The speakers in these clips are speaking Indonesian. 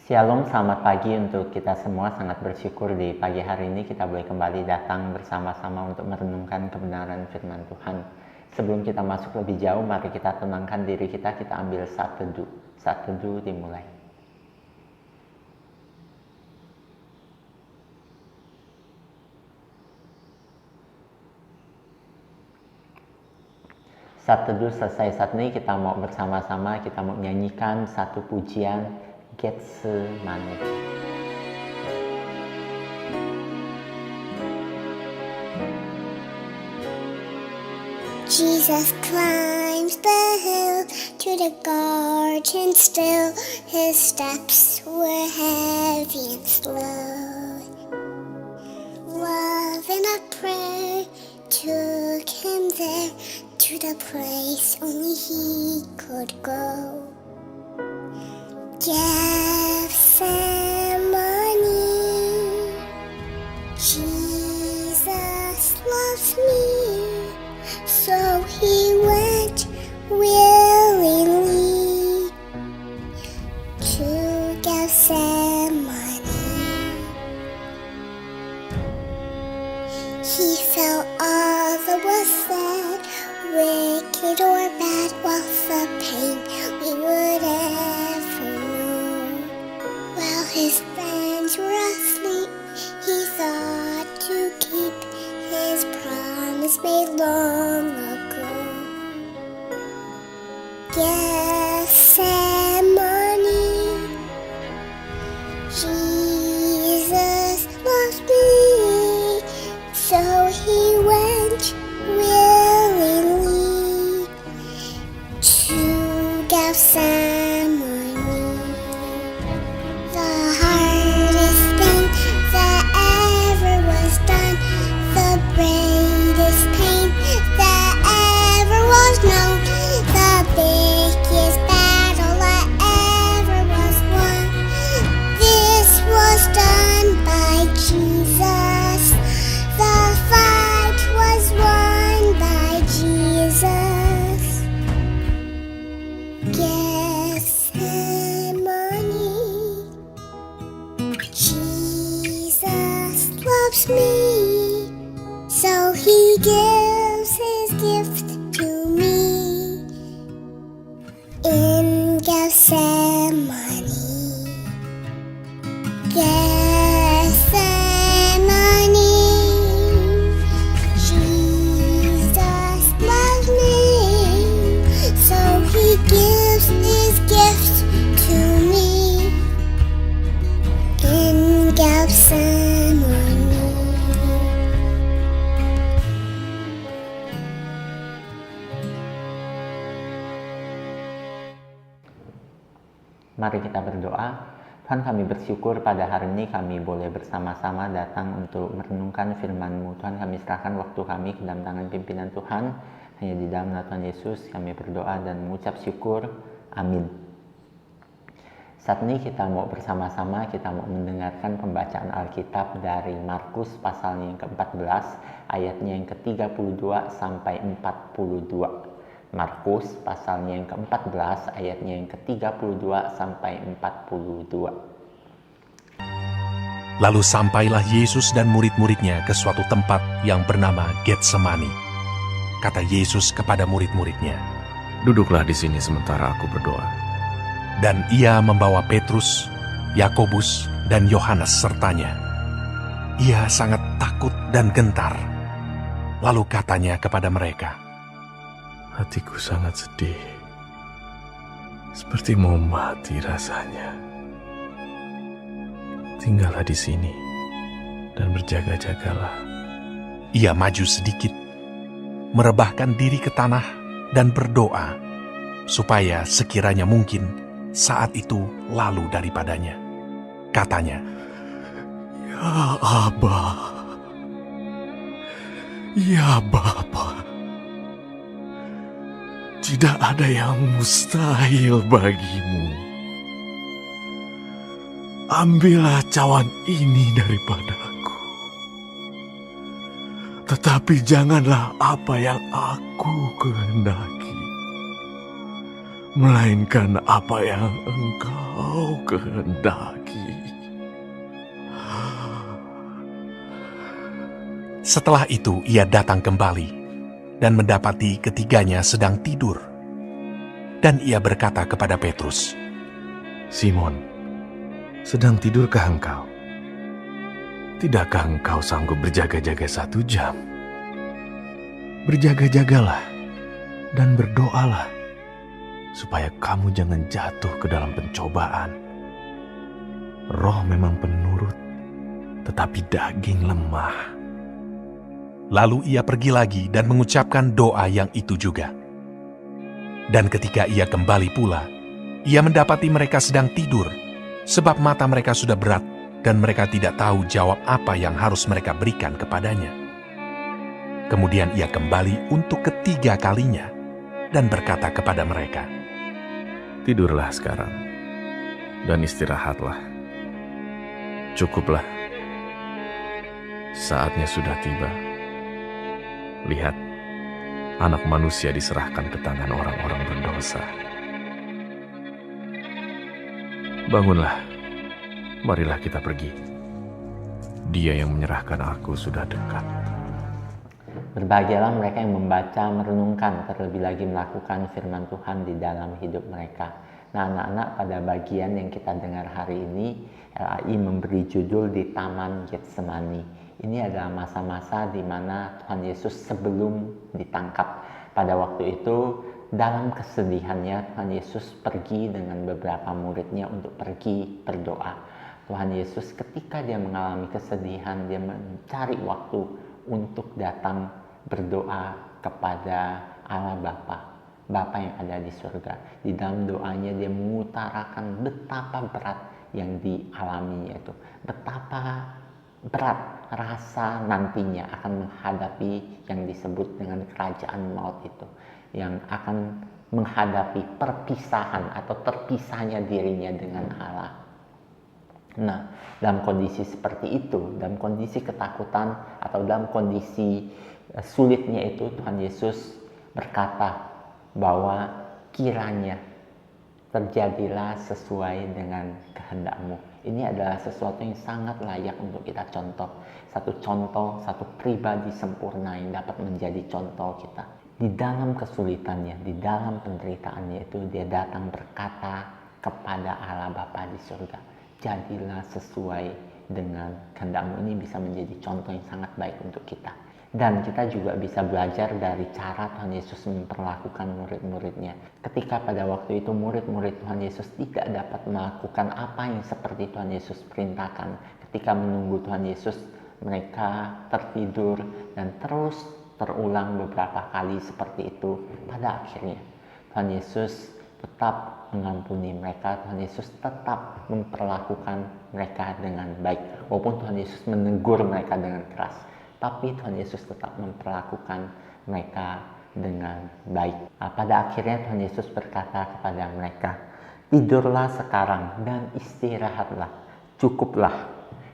Shalom, selamat pagi untuk kita semua. Sangat bersyukur di pagi hari ini kita boleh kembali datang bersama-sama untuk merenungkan kebenaran firman Tuhan. Sebelum kita masuk lebih jauh, mari kita tenangkan diri kita, kita ambil saat teduh. Saat teduh dimulai. Saat teduh selesai saat ini, kita mau bersama-sama, kita mau nyanyikan satu pujian Getsemani. Jesus climbs the hill to the garden still. His steps were heavy and slow. Love and a prayer took him there to the place only he could go. Gethsemane, Jesus loves me, so he went willingly to Gethsemane. He felt all that was said, wicked or bad, while the pain we would ever know. While his friends were asleep, he thought to keep his promise made long ago. Gethsemane, Jesus loves me, so he went willingly to Gethsemane. The hardest thing that ever was done, the greatest pain that ever was known, the biggest battle that ever was won. This was done by Jesus. The fight was won by Jesus. Gethsemane, Jesus loves me, so he gives his gift to me in Gethsemane. Gethsemane, Jesus loves me, so he gives his gift to me in Gethsemane. Mari kita berdoa. Tuhan, kami bersyukur pada hari ini kami boleh bersama-sama datang untuk merenungkan firman-Mu. Tuhan, kami serahkan waktu kami ke dalam tangan pimpinan Tuhan. Hanya di dalam nama Tuhan Yesus kami berdoa dan mengucap syukur. Amin. Saat ini kita mau bersama-sama, kita mau mendengarkan pembacaan Alkitab dari Markus pasalnya yang ke-14, ayatnya yang ke-32 sampai 42. Markus pasalnya yang ke-14 ayatnya yang ke-32 sampai 42. Lalu sampailah Yesus dan murid-muridnya ke suatu tempat yang bernama Getsemani. Kata Yesus kepada murid-muridnya, "Duduklah di sini sementara aku berdoa." dan ia membawa Petrus, Yakobus, dan Yohanes sertanya. Ia sangat takut dan gentar. Lalu katanya kepada mereka, Hatiku sangat sedih, seperti mau mati rasanya. Tinggallah di sini dan berjaga-jagalah. Ia maju sedikit, merebahkan diri ke tanah dan berdoa, supaya sekiranya mungkin saat itu lalu daripadanya. Katanya, Ya Aba, ya Bapa, tidak ada yang mustahil bagimu. Ambillah cawan ini daripadaku. Tetapi janganlah apa yang aku kehendaki, melainkan apa yang Engkau Kau kehendaki. Setelah itu ia datang kembali dan mendapati ketiganya sedang tidur. Dan ia berkata kepada Petrus, Simon, sedang tidurkah engkau? Tidakkah engkau sanggup berjaga-jaga 1 jam? Berjaga-jagalah dan berdoalah, supaya kamu jangan jatuh ke dalam pencobaan. Roh memang penurut, tetapi daging lemah. Lalu ia pergi lagi dan mengucapkan doa yang itu juga. Dan ketika ia kembali pula, ia mendapati mereka sedang tidur, sebab mata mereka sudah berat dan mereka tidak tahu jawab apa yang harus mereka berikan kepadanya. Kemudian ia kembali untuk ketiga kalinya dan berkata kepada mereka, Tidurlah sekarang dan istirahatlah. Cukuplah. Saatnya sudah tiba. Lihat, Anak Manusia diserahkan ke tangan orang-orang berdosa. Bangunlah, marilah kita pergi. Dia yang menyerahkan aku sudah dekat. Berbahagialah mereka yang membaca, merenungkan, terlebih lagi melakukan firman Tuhan di dalam hidup mereka. Nah, anak-anak, pada bagian yang kita dengar hari ini, LAI memberi judul di Taman Getsemani. Ini adalah masa-masa di mana Tuhan Yesus sebelum ditangkap. Pada waktu itu, dalam kesedihannya, Tuhan Yesus pergi dengan beberapa muridnya untuk pergi berdoa. Tuhan Yesus ketika dia mengalami kesedihan, dia mencari waktu untuk datang berdoa kepada Allah Bapa yang ada di surga. Di dalam doanya dia mengutarakan betapa berat yang dialaminya itu. Betapa berat rasa nantinya akan menghadapi yang disebut dengan kerajaan maut itu. Yang akan menghadapi perpisahan atau terpisahnya dirinya dengan Allah. Nah, dalam kondisi seperti itu, dalam kondisi ketakutan atau dalam kondisi sulitnya itu, Tuhan Yesus berkata bahwa kiranya terjadilah sesuai dengan kehendak-Mu. Ini adalah sesuatu yang sangat layak untuk kita contoh. Satu pribadi sempurna yang dapat menjadi contoh kita. Di dalam kesulitannya, di dalam penderitaannya itu, dia datang berkata kepada Allah Bapa di surga, jadilah sesuai dengan kehendak-Mu. Ini bisa menjadi contoh yang sangat baik untuk kita. Dan kita juga bisa belajar dari cara Tuhan Yesus memperlakukan murid-muridnya. Ketika pada waktu itu murid-murid Tuhan Yesus tidak dapat melakukan apa yang seperti Tuhan Yesus perintahkan. Ketika menunggu Tuhan Yesus, mereka tertidur dan terus terulang beberapa kali seperti itu. Pada akhirnya Tuhan Yesus tetap mengampuni mereka. Tuhan Yesus tetap memperlakukan mereka dengan baik. Walaupun Tuhan Yesus menegur mereka dengan keras, tapi Tuhan Yesus tetap memperlakukan mereka dengan baik. Pada akhirnya Tuhan Yesus berkata kepada mereka, tidurlah sekarang dan istirahatlah. Cukuplah,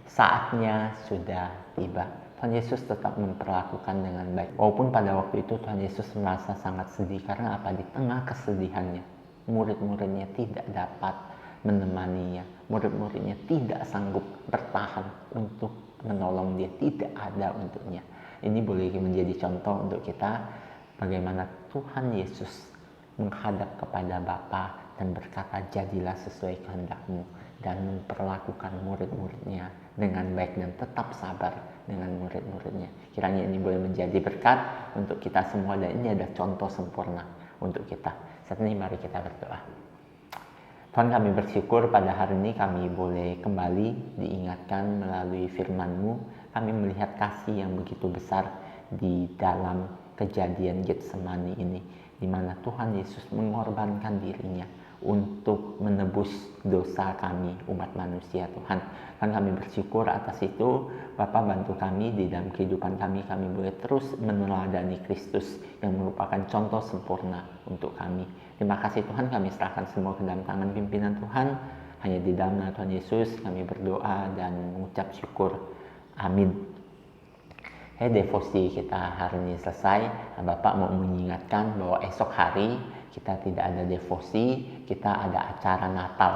saatnya sudah tiba. Tuhan Yesus tetap memperlakukan dengan baik. Walaupun pada waktu itu Tuhan Yesus merasa sangat sedih. Karena apa? Di tengah kesedihannya, murid-muridnya tidak dapat menemaninya. Murid-muridnya tidak sanggup bertahan untuk menolong dia, tidak ada untuknya. Ini boleh menjadi contoh untuk kita bagaimana Tuhan Yesus menghadap kepada Bapa dan berkata, jadilah sesuai kehendak-Mu, dan memperlakukan murid-muridnya dengan baik dan tetap sabar dengan murid-muridnya. Kiranya ini boleh menjadi berkat untuk kita semua, dan ini adalah contoh sempurna untuk kita. Saat ini mari kita berdoa. Tuhan, kami bersyukur pada hari ini kami boleh kembali diingatkan melalui firman-Mu. Kami melihat kasih yang begitu besar di dalam kejadian Getsemani ini, di mana Tuhan Yesus mengorbankan dirinya untuk menebus dosa kami, umat manusia, Tuhan. Dan kami bersyukur atas itu. Bapa, bantu kami di dalam kehidupan kami boleh terus meneladani Kristus yang merupakan contoh sempurna untuk kami. Terima kasih Tuhan, kami serahkan semua ke dalam tangan pimpinan Tuhan. Hanya di dalam nama Tuhan Yesus kami berdoa dan mengucap syukur. Amin. Devosi kita hari ini selesai. Bapak mau mengingatkan bahwa esok hari kita tidak ada devosi, kita ada acara Natal.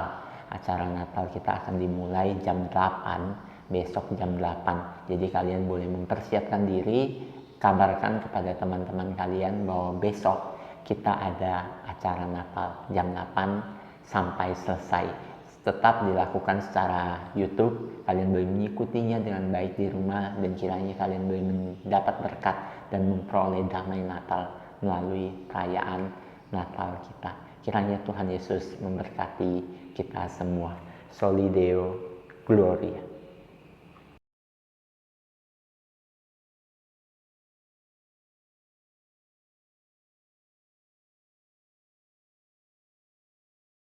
acara Natal kita akan dimulai jam 8, besok jam 8. Jadi kalian boleh mempersiapkan diri, kabarkan kepada teman-teman kalian bahwa besok kita ada acara Natal jam 8 sampai selesai. Tetap dilakukan secara YouTube, kalian boleh mengikutinya dengan baik di rumah, dan kiranya kalian boleh mendapat berkat dan memperoleh damai Natal melalui perayaan Natal kita. Kiranya Tuhan Yesus memberkati kita semua. Soli Deo Gloria.